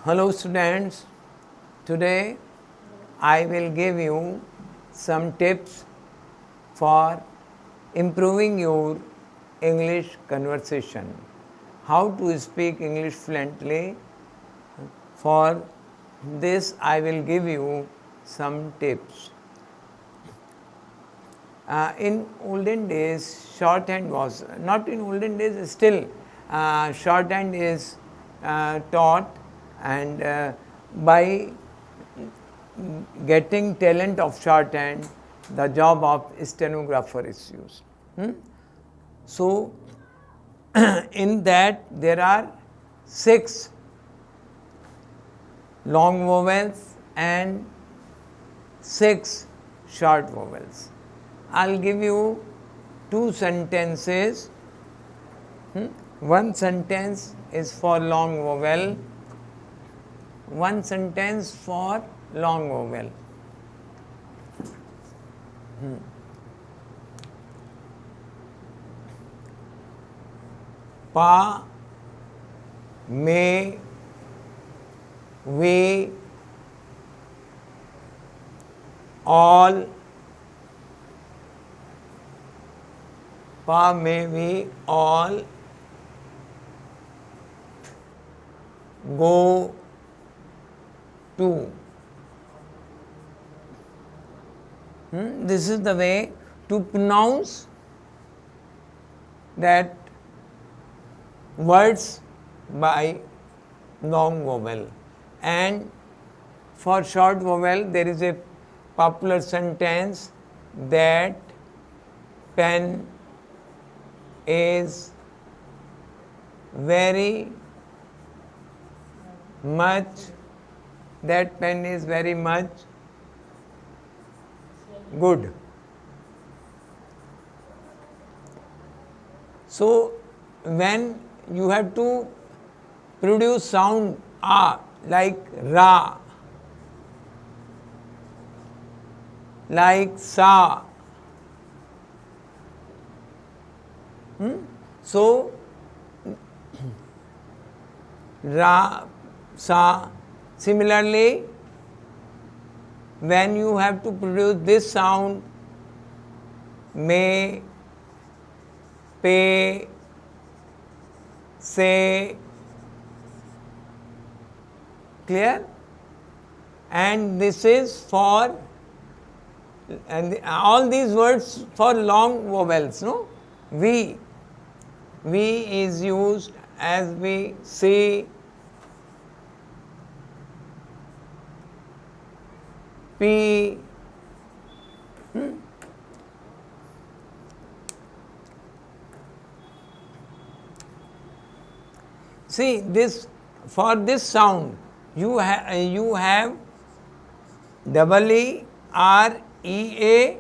Hello students, today I will give you some tips for improving your English conversation. How to speak English fluently. For this I will give you some tips. In olden days, shorthand was, not in olden days, still shorthand is taught, and by getting talent of shorthand, the job of stenographer is used. So, in that there are 6 long vowels and 6 short vowels. I'll give you 2 sentences. One sentence is for long vowel, one sentence for long vowel. Pa, may, we, all. Pa, may, we, all. Go to. This is the way to pronounce that words by long vowel. And for short vowel there is a popular sentence that pen is very much, that pen is very much good. So, when you have to produce sound a like ra, like sa, so ra, sa. Similarly, when you have to produce this sound, may, pay, say, clear? And this is for, and all these words for long vowels, no? We is used as we see, P, see this, for this sound you have double E, R, E, A,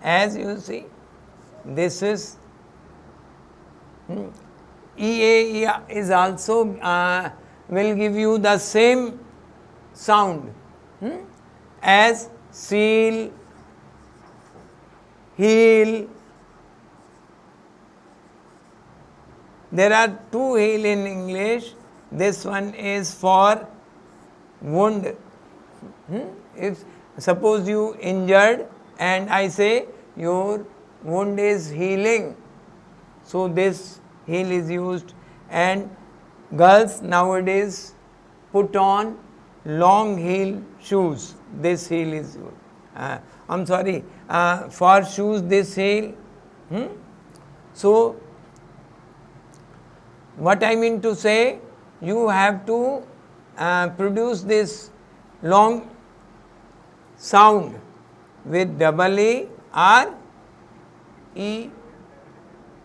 as you see, this is E, A is also will give you the same sound as seal, heel. There are 2 heel in English. This one is for wound. If suppose you injured and I say your wound is healing, so this heel is used. And girls nowadays put on long heel shoes. This heel is used. I'm sorry, for shoes this heel. So, what I mean to say, you have to produce this long sound with double E, R, E,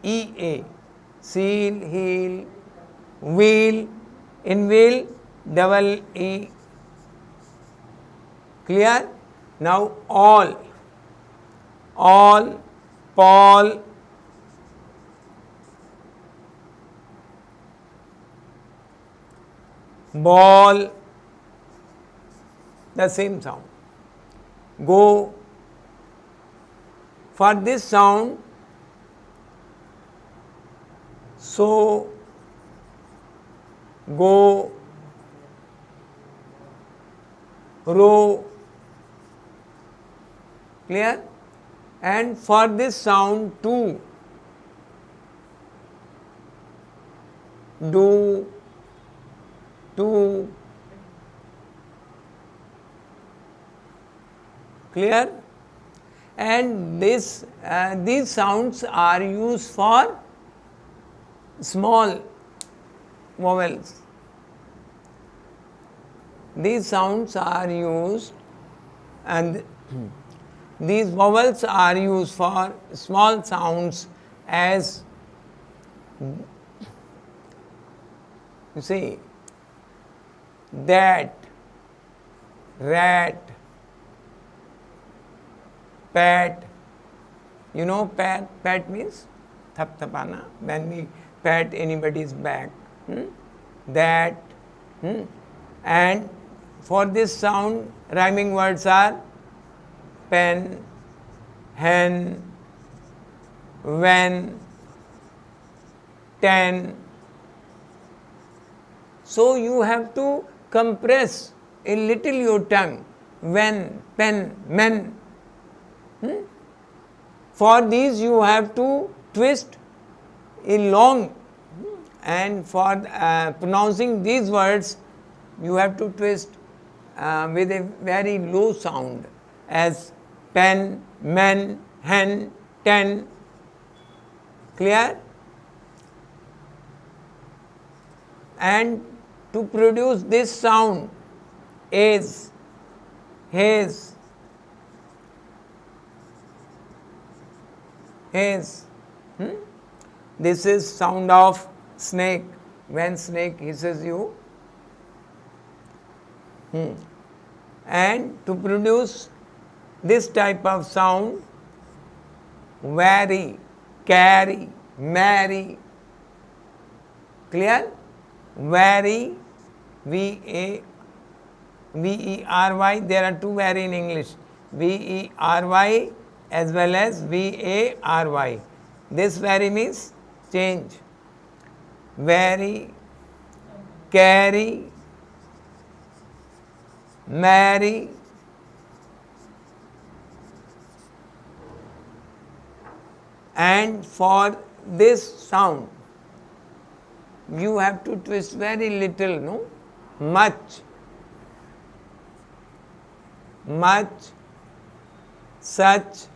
E, A. Seal, heel, wheel. In wheel, double E. Clear? Now all, Paul, ball, the same sound. Go. For this sound, so go, row. Clear? And for this sound to, do, to. Clear? And these sounds are used for small vowels. These sounds are used, and these vowels are used for small sounds as, you see, that, rat, pat. You know pat? Pat means thap thapana, when we pat anybody's back. That. And for this sound, rhyming words are pen, hen, when, ten. So you have to compress a little your tongue. When, pen, men. For these you have to twist a long, and for pronouncing these words you have to twist with a very low sound, as pen, men, hen, ten. Clear? And to produce this sound, is, his, his. This is sound of snake, when snake hisses you. And to produce this type of sound, vary, carry, marry. Clear? Vary, V-A-V-E-R-Y. There are two vary in English, V-E-R-Y as well as V-A-R-Y. This vary means change. Vary, carry, marry, and for this sound you have to twist very little, no? Much, much, such,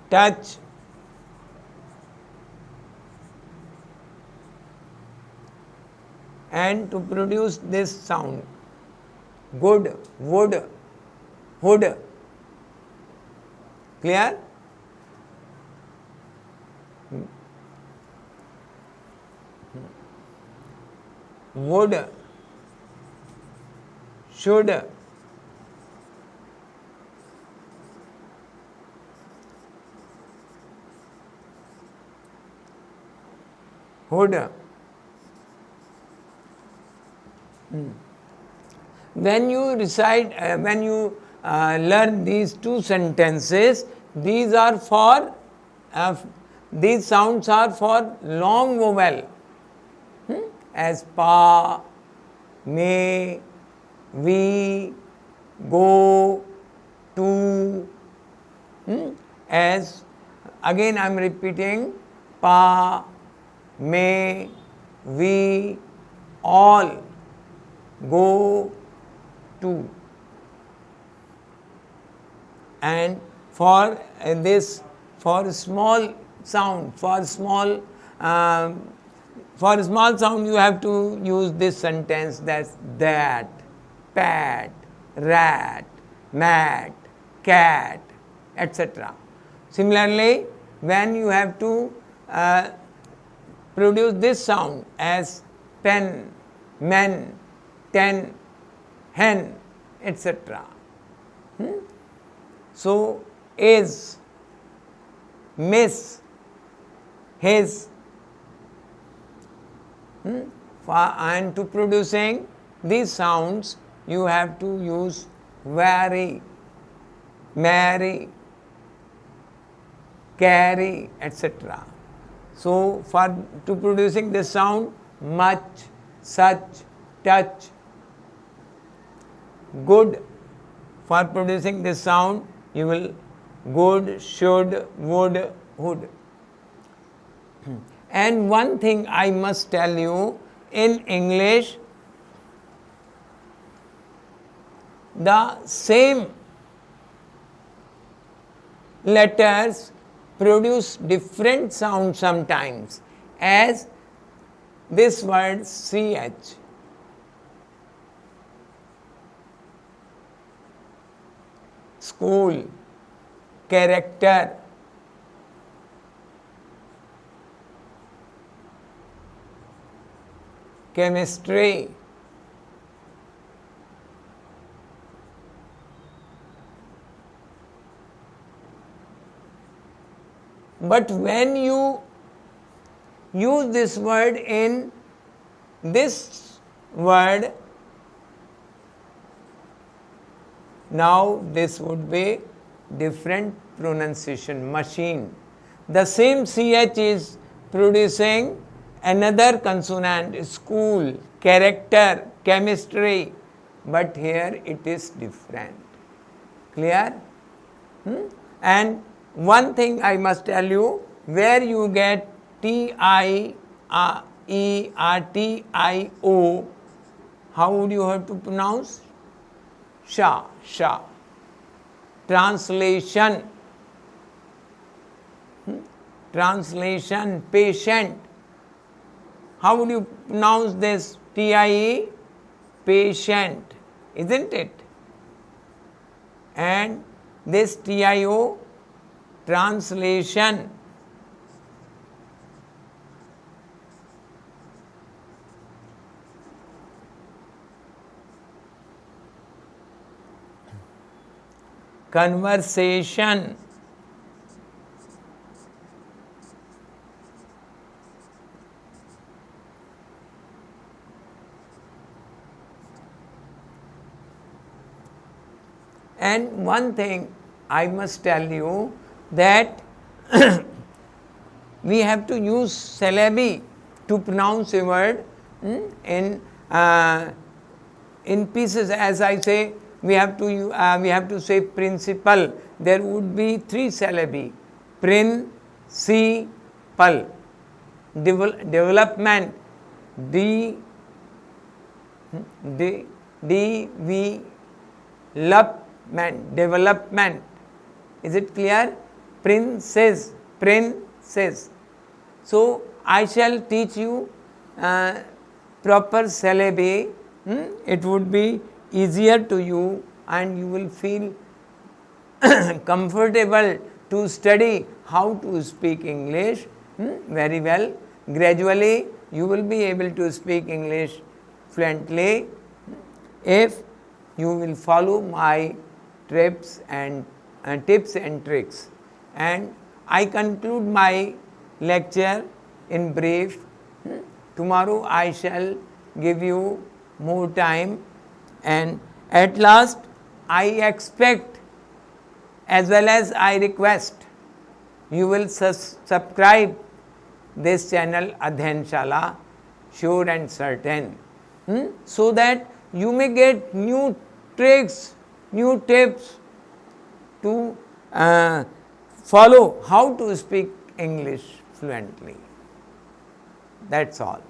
touch. And to produce this sound, good, wood, hood. Clear? Would, should, hood. When you recite, when you learn these two sentences, these are for, these sounds are for long vowel, as pa, may, we, go, to. As again I am repeating, pa, may, we, all, go, to. And for this, for small sound, for small sound you have to use this sentence, that's that, pat, rat, mat, cat, etc. Similarly, when you have to produce this sound as pen, men, ten, hen, etc. So, is, miss, his. And to producing these sounds, you have to use vary, marry, carry, etc. So, to producing this sound, much, such, touch. Good. For producing this sound, you will good, should, would, would. And one thing I must tell you, in English, the same letters produce different sounds sometimes, as this word ch. School, character, chemistry, but when you use this word in this word, now this would be different pronunciation, machine. The same ch is producing another consonant, school, character, chemistry, but here it is different. Clear? And one thing I must tell you, where you get TIERTIO, how would you have to pronounce? Sha, sha. Translation, translation, patient. How would you pronounce this? TIE, patient, isn't it? And this TIO, translation. Conversation. And one thing I must tell you, that we have to use syllabi to pronounce a word in pieces. As I say, we have to say principal. There would be 3 syllabi: principal, development, development. Is it clear? Princess, princess. So I shall teach you proper syllabi. It would be easier to you, and you will feel comfortable to study how to speak English very well. Gradually you will be able to speak English fluently if you will follow my tips and tricks. And I conclude my lecture in brief. Tomorrow I shall give you more time, and at last I expect, as well as I request, you will subscribe this channel Adhyayan Shaala, sure and certain, so that you may get new tricks, new tips to follow how to speak English fluently. That's all.